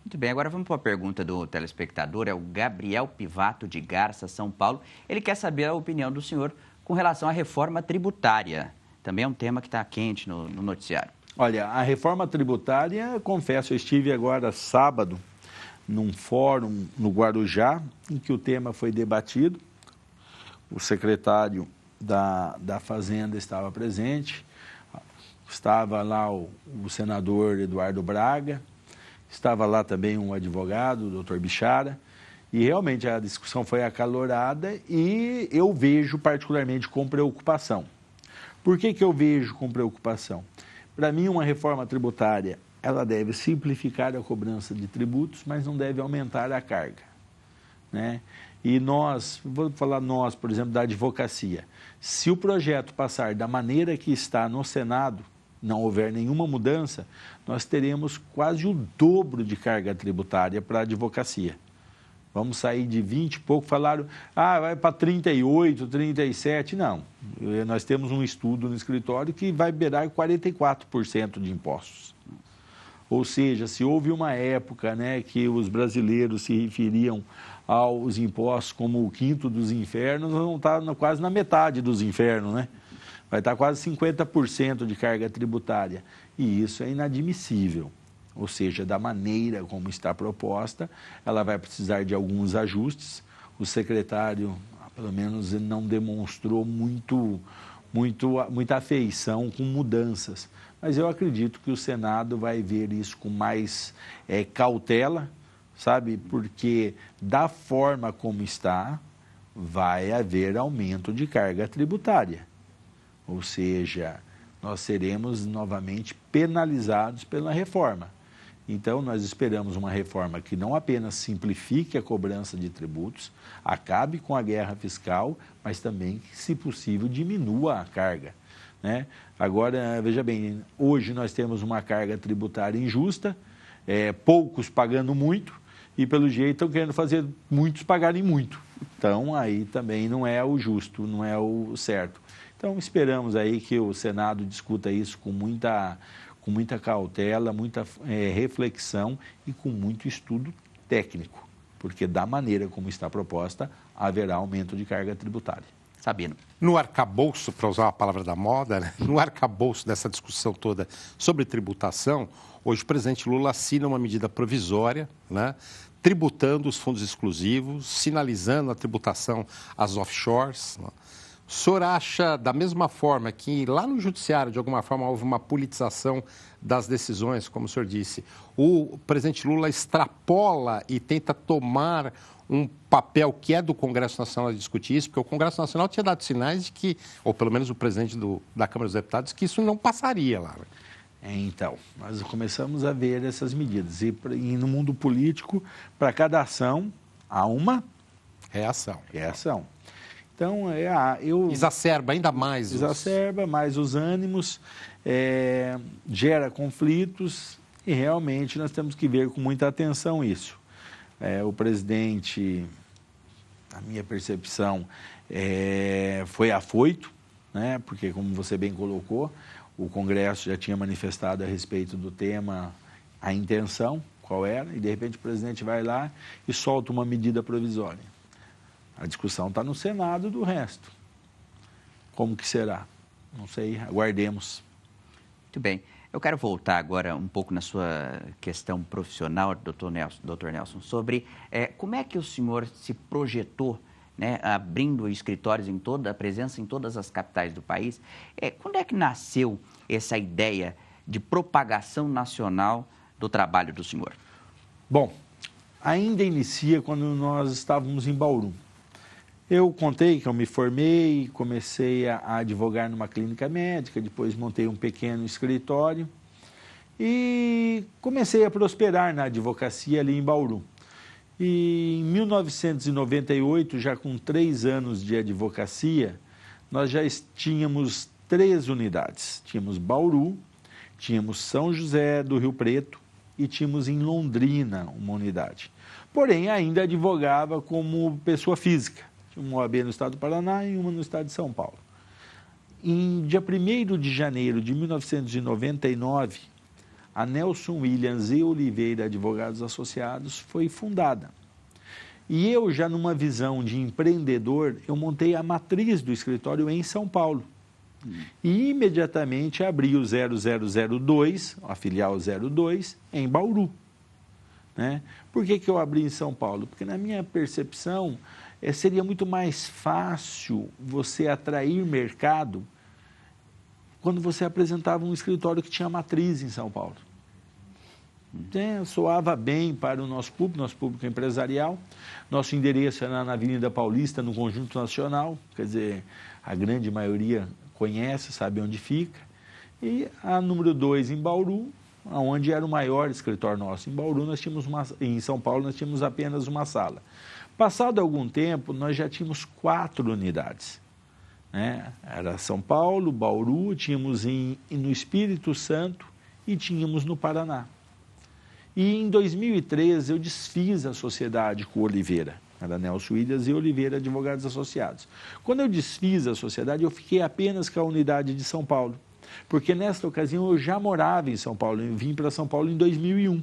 Muito bem, agora vamos para a pergunta do telespectador, é o Gabriel Pivato de Garça, São Paulo. Ele quer saber a opinião do senhor com relação à reforma tributária. Também é um tema que está quente no noticiário. Olha, a reforma tributária, confesso, eu estive agora sábado num fórum no Guarujá, em que o tema foi debatido. O secretário da Fazenda estava presente, estava lá o senador Eduardo Braga, estava lá também um advogado, o doutor Bichara, e realmente a discussão foi acalorada e eu vejo particularmente com preocupação. Por que eu vejo com preocupação? Para mim, uma reforma tributária, ela deve simplificar a cobrança de tributos, mas não deve aumentar a carga, né? E nós, vou falar nós, por exemplo, da advocacia, se o projeto passar da maneira que está no Senado, não houver nenhuma mudança, nós teremos quase o dobro de carga tributária para a advocacia. Vamos sair de 20 e pouco, falaram, vai para 38, 37, não. Nós temos um estudo no escritório que vai beirar 44% de impostos. Ou seja, se houve uma época, né, que os brasileiros se referiam aos impostos como o quinto dos infernos, nós vamos estar quase na metade dos infernos, né? Vai estar quase 50% de carga tributária. E isso é inadmissível. Ou seja, da maneira como está proposta, ela vai precisar de alguns ajustes. O secretário, pelo menos, não demonstrou muita afeição com mudanças. Mas eu acredito que o Senado vai ver isso com mais cautela, sabe? Porque da forma como está, vai haver aumento de carga tributária. Ou seja, nós seremos novamente penalizados pela reforma. Então, nós esperamos uma reforma que não apenas simplifique a cobrança de tributos, acabe com a guerra fiscal, mas também que, se possível, diminua a carga, né? Agora, veja bem, hoje nós temos uma carga tributária injusta, poucos pagando muito, e pelo jeito estão querendo fazer muitos pagarem muito. Então, aí também não é o justo, não é o certo. Então, esperamos aí que o Senado discuta isso com muita cautela, muita reflexão e com muito estudo técnico, porque da maneira como está proposta, haverá aumento de carga tributária. Sabino. No arcabouço, para usar a palavra da moda, né? No arcabouço dessa discussão toda sobre tributação, hoje o presidente Lula assina uma medida provisória, né? Tributando os fundos exclusivos, sinalizando a tributação às offshores, né? O senhor acha, da mesma forma que lá no judiciário, de alguma forma, houve uma politização das decisões, como o senhor disse, o presidente Lula extrapola e tenta tomar um papel que é do Congresso Nacional de discutir isso, porque o Congresso Nacional tinha dado sinais de que, ou pelo menos o presidente da Câmara dos Deputados, que isso não passaria lá. Então, nós começamos a ver essas medidas. E no mundo político, para cada ação, há uma reação. Então, exacerba ainda mais. Exacerba mais os ânimos, gera conflitos e realmente nós temos que ver com muita atenção isso. O presidente, na minha percepção, foi afoito, né? Porque, como você bem colocou, o Congresso já tinha manifestado a respeito do tema a intenção, qual era, e de repente o presidente vai lá e solta uma medida provisória. A discussão está no Senado do resto. Como que será? Não sei, aguardemos. Muito bem. Eu quero voltar agora um pouco na sua questão profissional, doutor Nelson, sobre como é que o senhor se projetou, né, abrindo escritórios a presença em todas as capitais do país. Quando é que nasceu essa ideia de propagação nacional do trabalho do senhor? Bom, ainda inicia quando nós estávamos em Bauru. Eu contei que eu me formei, comecei a advogar numa clínica médica, depois montei um pequeno escritório e comecei a prosperar na advocacia ali em Bauru. E em 1998, já com 3 anos de advocacia, nós já tínhamos 3 unidades. Tínhamos Bauru, tínhamos São José do Rio Preto e tínhamos em Londrina uma unidade. Porém, ainda advogava como pessoa física. Uma OAB no estado do Paraná e uma no estado de São Paulo. Em dia 1º de janeiro de 1999, a Nelson Williams e Oliveira Advogados Associados foi fundada. E eu, já numa visão de empreendedor, eu montei a matriz do escritório em São Paulo. E imediatamente abri o 0002, a filial 02, em Bauru. Né? Por que eu abri em São Paulo? Porque, na minha percepção, seria muito mais fácil você atrair mercado quando você apresentava um escritório que tinha matriz em São Paulo. Soava bem para o nosso público empresarial. Nosso endereço era na Avenida Paulista, no Conjunto Nacional, quer dizer, a grande maioria conhece, sabe onde fica. E a número 2 em Bauru, onde era o maior escritório nosso. Em Bauru, em São Paulo, nós tínhamos apenas uma sala. Passado algum tempo, nós já tínhamos 4 unidades. Né? Era São Paulo, Bauru, tínhamos no Espírito Santo e tínhamos no Paraná. E em 2013 eu desfiz a sociedade com o Oliveira, era Nelson Williams e Oliveira Advogados Associados. Quando eu desfiz a sociedade, eu fiquei apenas com a unidade de São Paulo, porque nesta ocasião eu já morava em São Paulo, eu vim para São Paulo em 2001.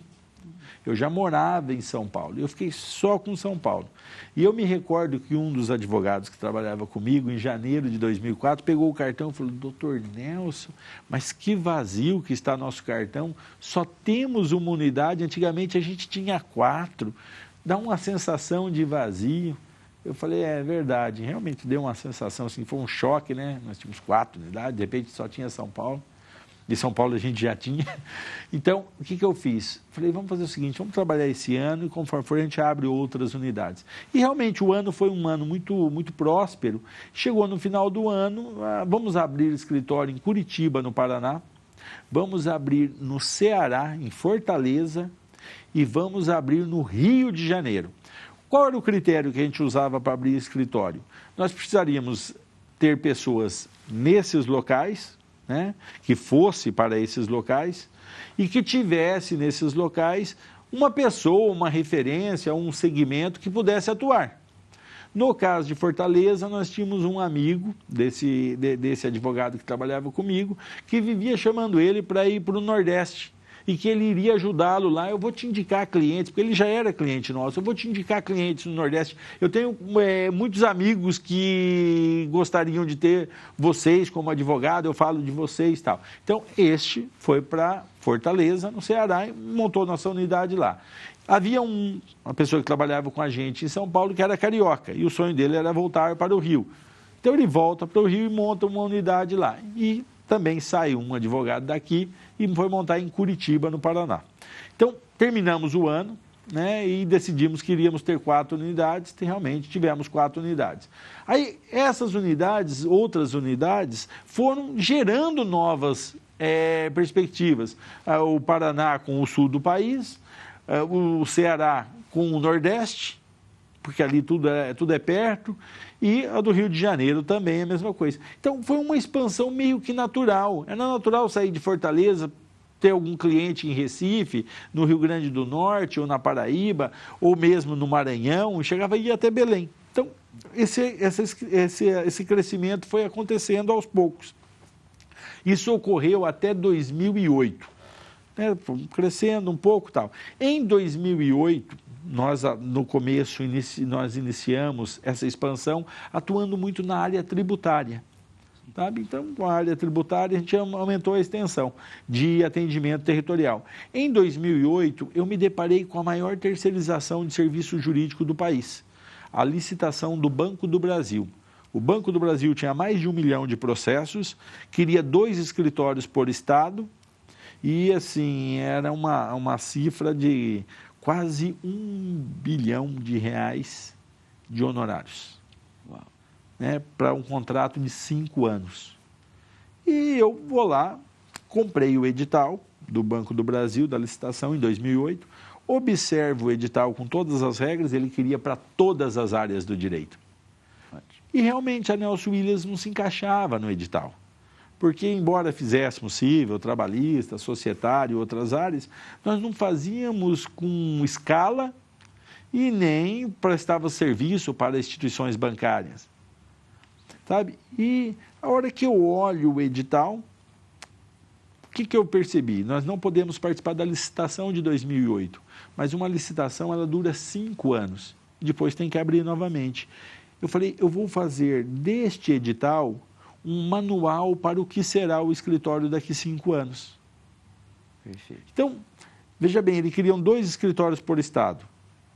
Eu já morava em São Paulo, eu fiquei só com São Paulo. E eu me recordo que um dos advogados que trabalhava comigo, em janeiro de 2004, pegou o cartão e falou: doutor Nelson, mas que vazio que está nosso cartão, só temos uma unidade, antigamente a gente tinha 4, dá uma sensação de vazio. Eu falei, é verdade, realmente deu uma sensação, assim, foi um choque, né? Nós tínhamos 4 unidades, de repente só tinha São Paulo. De São Paulo a gente já tinha. Então, o que eu fiz? Falei, vamos fazer o seguinte, vamos trabalhar esse ano e conforme for a gente abre outras unidades. E realmente o ano foi um ano muito próspero. Chegou no final do ano, vamos abrir escritório em Curitiba, no Paraná, vamos abrir no Ceará, em Fortaleza, e vamos abrir no Rio de Janeiro. Qual era o critério que a gente usava para abrir escritório? Nós precisaríamos ter pessoas nesses locais, né, que fosse para esses locais e que tivesse nesses locais uma pessoa, uma referência, um segmento que pudesse atuar. No caso de Fortaleza, nós tínhamos um amigo desse advogado que trabalhava comigo, que vivia chamando ele para ir para o Nordeste e que ele iria ajudá-lo lá. Eu vou te indicar clientes, porque ele já era cliente nosso, eu vou te indicar clientes no Nordeste. Eu tenho muitos amigos que gostariam de ter vocês como advogado, eu falo de vocês e tal. Então, este foi para Fortaleza, no Ceará, e montou nossa unidade lá. Havia uma pessoa que trabalhava com a gente em São Paulo, que era carioca, e o sonho dele era voltar para o Rio. Então, ele volta para o Rio e monta uma unidade lá. E também saiu um advogado daqui e foi montar em Curitiba, no Paraná. Então, terminamos o ano, né, e decidimos que iríamos ter 4 unidades, e realmente tivemos 4 unidades. Aí, essas unidades, outras unidades, foram gerando novas perspectivas. O Paraná com o sul do país, o Ceará com o Nordeste, porque ali tudo é perto, e a do Rio de Janeiro também é a mesma coisa. Então, foi uma expansão meio que natural. Era natural sair de Fortaleza, ter algum cliente em Recife, no Rio Grande do Norte, ou na Paraíba, ou mesmo no Maranhão, e chegava a ir até Belém. Então, esse crescimento foi acontecendo aos poucos. Isso ocorreu até 2008. Né? Crescendo um pouco e tal. Em 2008, no começo, nós iniciamos essa expansão atuando muito na área tributária. Sabe? Então, com a área tributária, a gente aumentou a extensão de atendimento territorial. Em 2008, eu me deparei com a maior terceirização de serviço jurídico do país, a licitação do Banco do Brasil. O Banco do Brasil tinha mais de 1 milhão de processos, queria 2 escritórios por estado, e assim, era uma cifra de quase R$1 bilhão de honorários. Uau. Né, para um contrato de 5 anos. E eu vou lá, comprei o edital do Banco do Brasil, da licitação, em 2008, observo o edital com todas as regras, ele queria para todas as áreas do direito. E realmente a Nelson Williams não se encaixava no edital. Porque, embora fizéssemos civil, trabalhista, societário e outras áreas, nós não fazíamos com escala e nem prestava serviço para instituições bancárias. Sabe? E a hora que eu olho o edital, que eu percebi? Nós não podemos participar da licitação de 2008, mas uma licitação ela dura 5 anos, depois tem que abrir novamente. Eu falei, eu vou fazer deste edital um manual para o que será o escritório daqui 5 anos. Perfeito. Então, veja bem, eles queriam 2 escritórios por estado.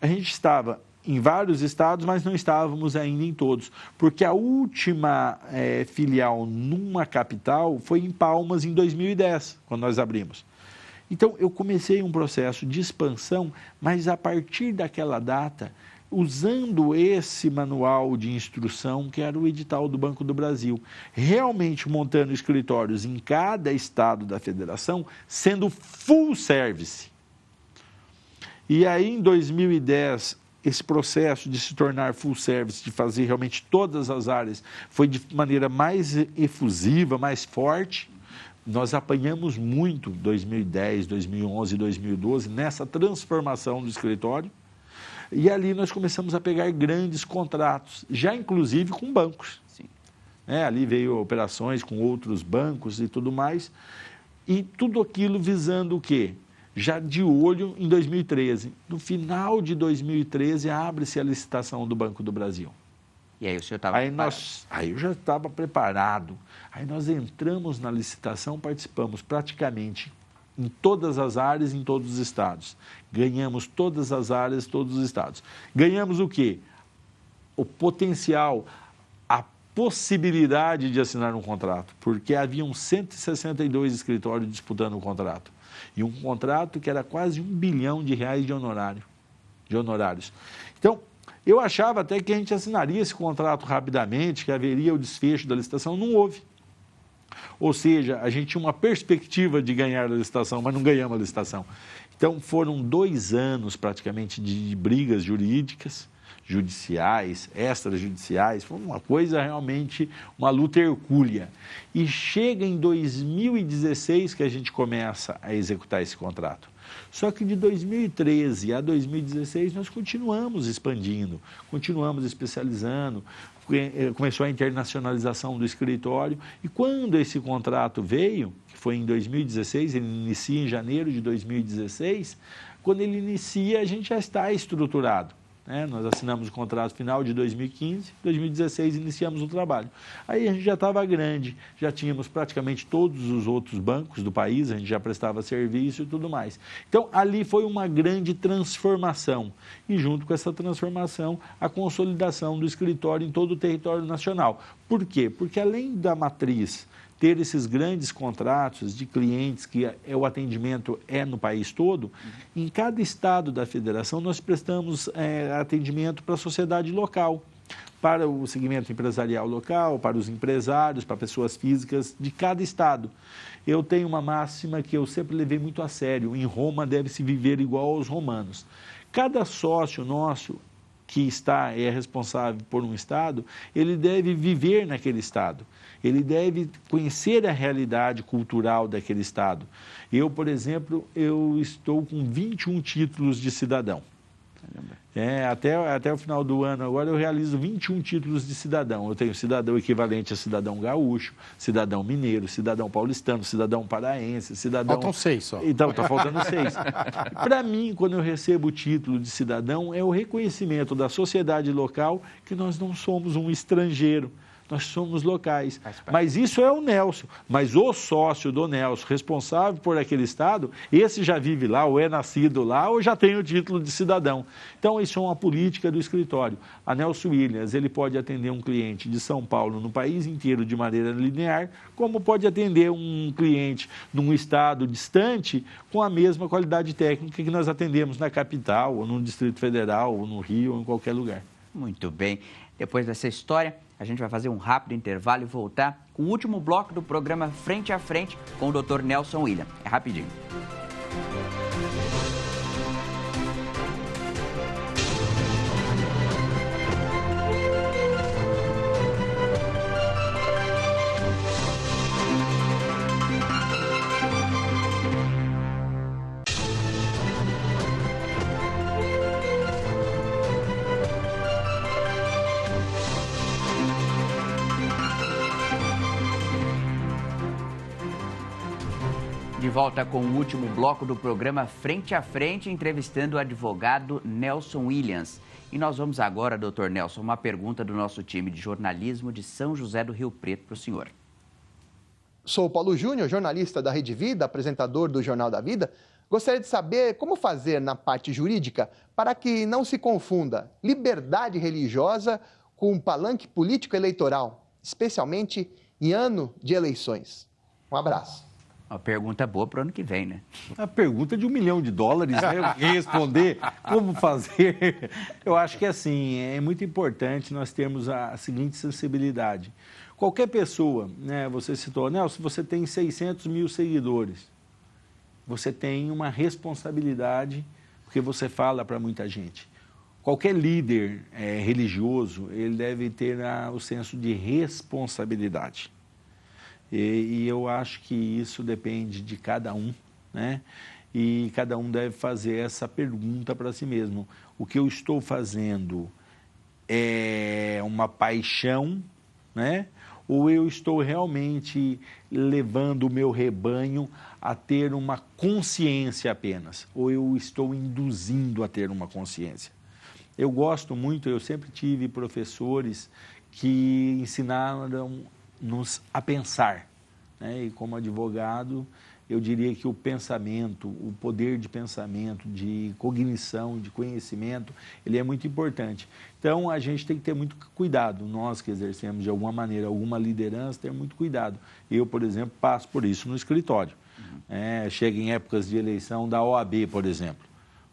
A gente estava em vários estados, mas não estávamos ainda em todos, porque a última filial numa capital foi em Palmas em 2010, quando nós abrimos. Então, eu comecei um processo de expansão, mas a partir daquela data, usando esse manual de instrução, que era o edital do Banco do Brasil, realmente montando escritórios em cada estado da federação, sendo full service. E aí, em 2010, esse processo de se tornar full service, de fazer realmente todas as áreas, foi de maneira mais efusiva, mais forte. Nós apanhamos muito 2010, 2011, 2012 nessa transformação do escritório. E ali nós começamos a pegar grandes contratos, já inclusive com bancos. Sim. Ali veio operações com outros bancos e tudo mais. E tudo aquilo visando o quê? Já de olho em 2013. No final de 2013, abre-se a licitação do Banco do Brasil. E aí o senhor estava preparado? Aí eu já estava preparado. Aí nós entramos na licitação, participamos praticamente em todas as áreas, em todos os estados. Ganhamos todas as áreas, todos os estados. Ganhamos o quê? O potencial, a possibilidade de assinar um contrato, porque haviam 162 escritórios disputando o contrato. E um contrato que era quase R$1 bilhão de honorários. Então, eu achava até que a gente assinaria esse contrato rapidamente, que haveria o desfecho da licitação, não houve. Ou seja, a gente tinha uma perspectiva de ganhar a licitação, mas não ganhamos a licitação. Então, foram 2 anos praticamente de brigas jurídicas, judiciais, extrajudiciais, foi uma coisa realmente, uma luta hercúlea. E chega em 2016 que a gente começa a executar esse contrato. Só que de 2013 a 2016 nós continuamos expandindo, continuamos especializando, começou a internacionalização do escritório e quando esse contrato veio, que foi em 2016, ele inicia em janeiro de 2016, quando ele inicia a gente já está estruturado. Nós assinamos o contrato final de 2015, 2016 iniciamos o trabalho. Aí a gente já estava grande, já tínhamos praticamente todos os outros bancos do país, a gente já prestava serviço e tudo mais. Então, ali foi uma grande transformação. E junto com essa transformação, a consolidação do escritório em todo o território nacional. Por quê? Porque além da matriz ter esses grandes contratos de clientes que o atendimento é no país todo, em cada estado da federação nós prestamos atendimento para a sociedade local, para o segmento empresarial local, para os empresários, para pessoas físicas de cada estado. Eu tenho uma máxima que eu sempre levei muito a sério, em Roma deve-se viver igual aos romanos. Cada sócio nosso que é responsável por um estado, ele deve viver naquele estado. Ele deve conhecer a realidade cultural daquele estado. Eu, por exemplo, eu estou com 21 títulos de cidadão. Até o final do ano agora eu realizo 21 títulos de cidadão. Eu tenho cidadão equivalente a cidadão gaúcho, cidadão mineiro, cidadão paulistano, cidadão paraense, cidadão... Faltam 6 só. Então, está faltando 6. Para mim, quando eu recebo o título de cidadão, é o reconhecimento da sociedade local que nós não somos um estrangeiro. Nós somos locais. Mas isso é o Nelson. Mas o sócio do Nelson, responsável por aquele estado, esse já vive lá, ou é nascido lá, ou já tem o título de cidadão. Então, isso é uma política do escritório. A Nelson Williams, ele pode atender um cliente de São Paulo no país inteiro de maneira linear, como pode atender um cliente num estado distante com a mesma qualidade técnica que nós atendemos na capital, ou no Distrito Federal, ou no Rio, ou em qualquer lugar. Muito bem. Depois dessa história, a gente vai fazer um rápido intervalo e voltar com o último bloco do programa Frente a Frente com o Dr. Nelson Williams. É rapidinho. De volta com o último bloco do programa Frente a Frente, entrevistando o advogado Nelson Williams. E nós vamos agora, doutor Nelson, uma pergunta do nosso time de jornalismo de São José do Rio Preto para o senhor. Sou Paulo Júnior, jornalista da Rede Vida, apresentador do Jornal da Vida. Gostaria de saber como fazer na parte jurídica para que não se confunda liberdade religiosa com palanque político-eleitoral, especialmente em ano de eleições. Um abraço. Uma pergunta boa para o ano que vem, né? A pergunta de $1 milhão, né? Responder como fazer. Eu acho que assim, é muito importante nós termos a seguinte sensibilidade. Qualquer pessoa, né? Você citou, Nelson, você tem 600 mil seguidores. Você tem uma responsabilidade, porque você fala para muita gente. Qualquer líder religioso, ele deve ter o senso de responsabilidade. E eu acho que isso depende de cada um, né? E cada um deve fazer essa pergunta para si mesmo. O que eu estou fazendo é uma paixão, né? Ou eu estou realmente levando o meu rebanho a ter uma consciência apenas? Ou eu estou induzindo a ter uma consciência? Eu gosto muito, eu sempre tive professores que ensinaram-nos a pensar, né? E como advogado, eu diria que o pensamento, o poder de pensamento, de cognição, de conhecimento, ele é muito importante. Então, a gente tem que ter muito cuidado, nós que exercemos de alguma maneira alguma liderança, ter muito cuidado. Eu, por exemplo, passo por isso no escritório. Chega em épocas de eleição da OAB, por exemplo.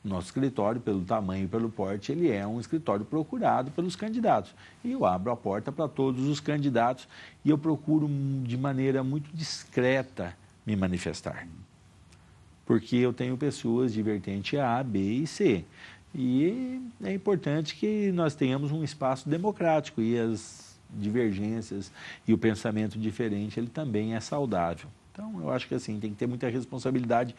O nosso escritório, pelo tamanho e pelo porte, ele é um escritório procurado pelos candidatos. E eu abro a porta para todos os candidatos e eu procuro de maneira muito discreta me manifestar. Porque eu tenho pessoas de vertente A, B e C. E é importante que nós tenhamos um espaço democrático e as divergências e o pensamento diferente, ele também é saudável. Então, eu acho que assim, tem que ter muita responsabilidade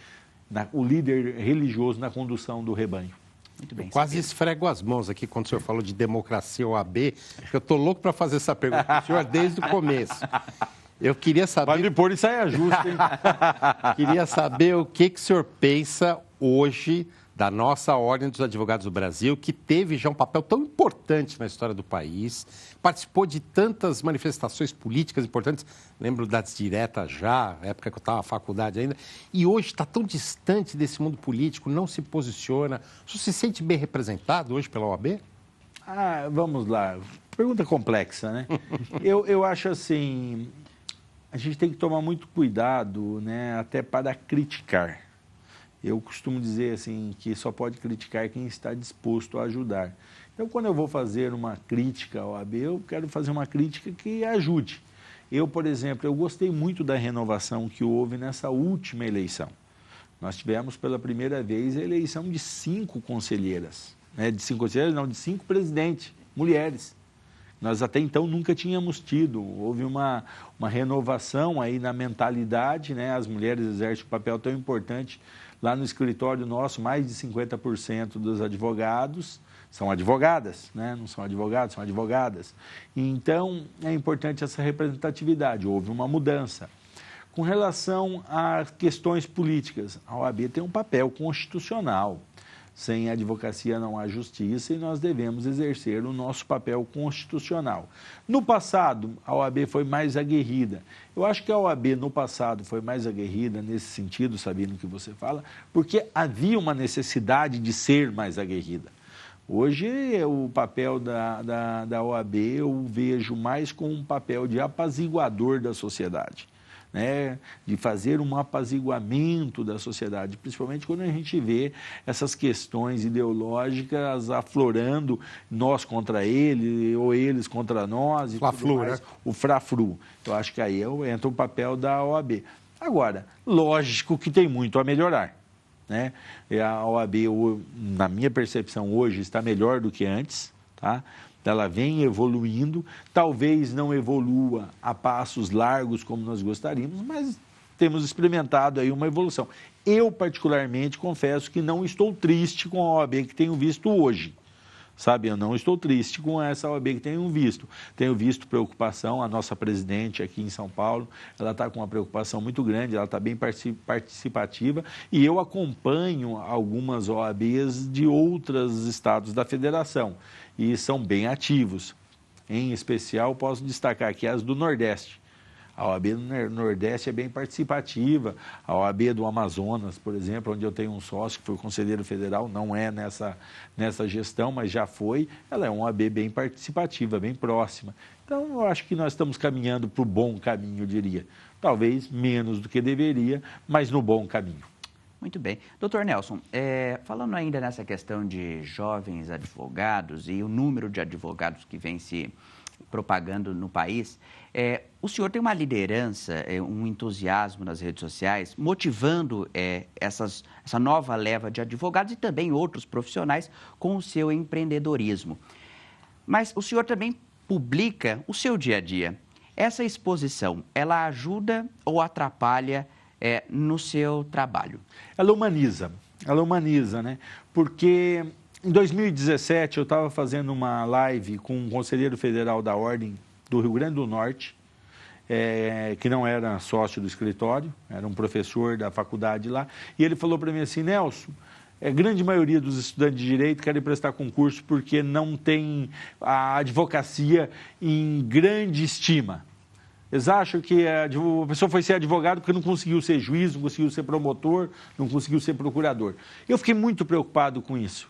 o líder religioso na condução do rebanho. Muito bem. Eu quase esfrego as mãos aqui quando o senhor falou de democracia OAB, porque eu estou louco para fazer essa pergunta para o senhor desde o começo. Eu queria saber... Vai me pôr em saia justa, hein? Queria saber o que o senhor pensa hoje da nossa Ordem dos Advogados do Brasil, que teve já um papel tão importante na história do país, participou de tantas manifestações políticas importantes, lembro das diretas já, na época que eu estava na faculdade ainda, e hoje está tão distante desse mundo político, não se posiciona. O senhor se sente bem representado hoje pela OAB? Vamos lá. Pergunta complexa, né? Eu acho assim, a gente tem que tomar muito cuidado, né, até para criticar. Eu costumo dizer assim que só pode criticar quem está disposto a ajudar. Então, quando eu vou fazer uma crítica ao OAB, eu quero fazer uma crítica que ajude. Eu, por exemplo, eu gostei muito da renovação que houve nessa última eleição. Nós tivemos pela primeira vez a eleição de 5 conselheiras. De 5 conselheiras, não, de 5 presidentes, mulheres. Nós até então nunca tínhamos tido. Houve uma renovação aí na mentalidade, né? As mulheres exercem um papel tão importante. Lá no escritório nosso, mais de 50% dos advogados são advogadas, né? Não são advogados, são advogadas. Então, é importante essa representatividade. Houve uma mudança. Com relação a questões políticas, a OAB tem um papel constitucional. Sem advocacia não há justiça e nós devemos exercer o nosso papel constitucional. No passado, a OAB foi mais aguerrida. Eu acho que a OAB no passado foi mais aguerrida nesse sentido, sabendo o que você fala, porque havia uma necessidade de ser mais aguerrida. Hoje, o papel da OAB eu vejo mais como um papel de apaziguador da sociedade. Né, de fazer um apaziguamento da sociedade, principalmente quando a gente vê essas questões ideológicas aflorando, nós contra ele, ou eles contra nós, e tudo mais, né? O frafru. Eu acho que aí entra o papel da OAB. Agora, lógico que tem muito a melhorar. Né? A OAB, na minha percepção, hoje está melhor do que antes, tá? Ela vem evoluindo, talvez não evolua a passos largos como nós gostaríamos, mas temos experimentado aí uma evolução. Eu, particularmente, confesso que não estou triste com a OAB que tenho visto hoje. sabe? Eu não estou triste com essa OAB que tenho visto. Tenho visto preocupação, a nossa presidente aqui em São Paulo, ela está com uma preocupação muito grande, ela está bem participativa, e eu acompanho algumas OABs de outros estados da federação, e são bem ativos. Em especial, posso destacar aqui as do Nordeste. A OAB do Nordeste é bem participativa. A OAB do Amazonas, por exemplo, onde eu tenho um sócio que foi conselheiro federal, não é nessa gestão, mas já foi. Ela é uma OAB bem participativa, bem próxima. Então, eu acho que nós estamos caminhando para o bom caminho, eu diria. Talvez menos do que deveria, mas no bom caminho. Muito bem. Doutor Nelson, falando ainda nessa questão de jovens advogados e o número de advogados que vem se propagando no país, o senhor tem uma liderança, um entusiasmo nas redes sociais, motivando essa nova leva de advogados e também outros profissionais com o seu empreendedorismo. Mas o senhor também publica o seu dia a dia. Essa exposição, ela ajuda ou atrapalha no seu trabalho? Ela humaniza, né? Porque em 2017 eu estava fazendo uma live com um conselheiro federal da Ordem do Rio Grande do Norte, que não era sócio do escritório, era um professor da faculdade lá, e ele falou para mim assim: Nelson, a grande maioria dos estudantes de Direito querem prestar concurso porque não tem a advocacia em grande estima. Eles acham que a pessoa foi ser advogado porque não conseguiu ser juiz, não conseguiu ser promotor, não conseguiu ser procurador. Eu fiquei muito preocupado com isso.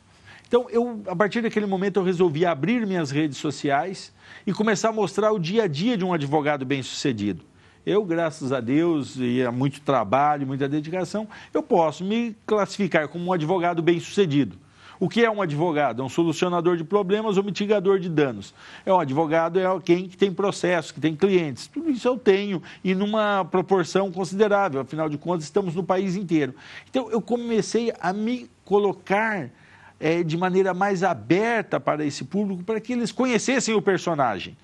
Então, a partir daquele momento, eu resolvi abrir minhas redes sociais e começar a mostrar o dia a dia de um advogado bem-sucedido. Eu, graças a Deus, e a muito trabalho, muita dedicação, eu posso me classificar como um advogado bem-sucedido. O que é um advogado? É um solucionador de problemas ou mitigador de danos. Um advogado é alguém que tem processo, que tem clientes. Tudo isso eu tenho e numa proporção considerável. Afinal de contas, estamos no país inteiro. Então, eu comecei a me colocar de maneira mais aberta para esse público, para que eles conhecessem o personagem.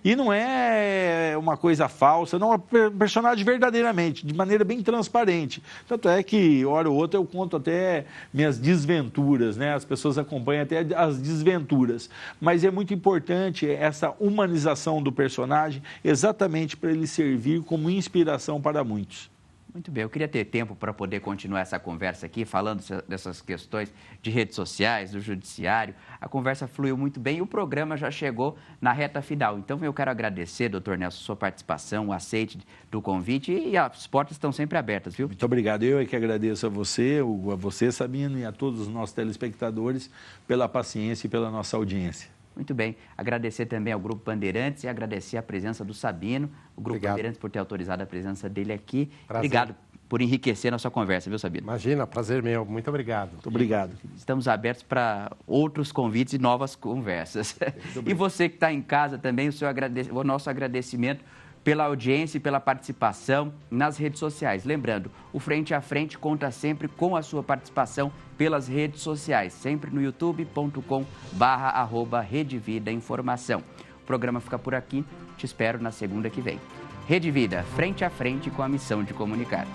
E não é uma coisa falsa, não, é um personagem verdadeiramente, de maneira bem transparente. Tanto é que, hora ou outra, eu conto até minhas desventuras, né? As pessoas acompanham até as desventuras. Mas é muito importante essa humanização do personagem, exatamente para ele servir como inspiração para muitos. Muito bem, eu queria ter tempo para poder continuar essa conversa aqui, falando dessas questões de redes sociais, do judiciário. A conversa fluiu muito bem e o programa já chegou na reta final. Então, eu quero agradecer, doutor Nelson, sua participação, o aceite do convite e as portas estão sempre abertas, viu? Muito obrigado. Eu é que agradeço a você, Sabino, e a todos os nossos telespectadores pela paciência e pela nossa audiência. Muito bem. Agradecer também ao Grupo Bandeirantes e agradecer a presença do Sabino, o Grupo Bandeirantes por ter autorizado a presença dele aqui. Prazer. Obrigado por enriquecer nossa conversa, viu, Sabino? Imagina, prazer meu. Muito obrigado. Muito obrigado. Estamos abertos para outros convites e novas conversas. E você que está em casa também, o nosso agradecimento pela audiência e pela participação nas redes sociais. Lembrando, o Frente a Frente conta sempre com a sua participação pelas redes sociais, sempre no youtube.com/Rede Vida Informação. O programa fica por aqui, te espero na segunda que vem. Rede Vida, frente a frente com a missão de comunicar.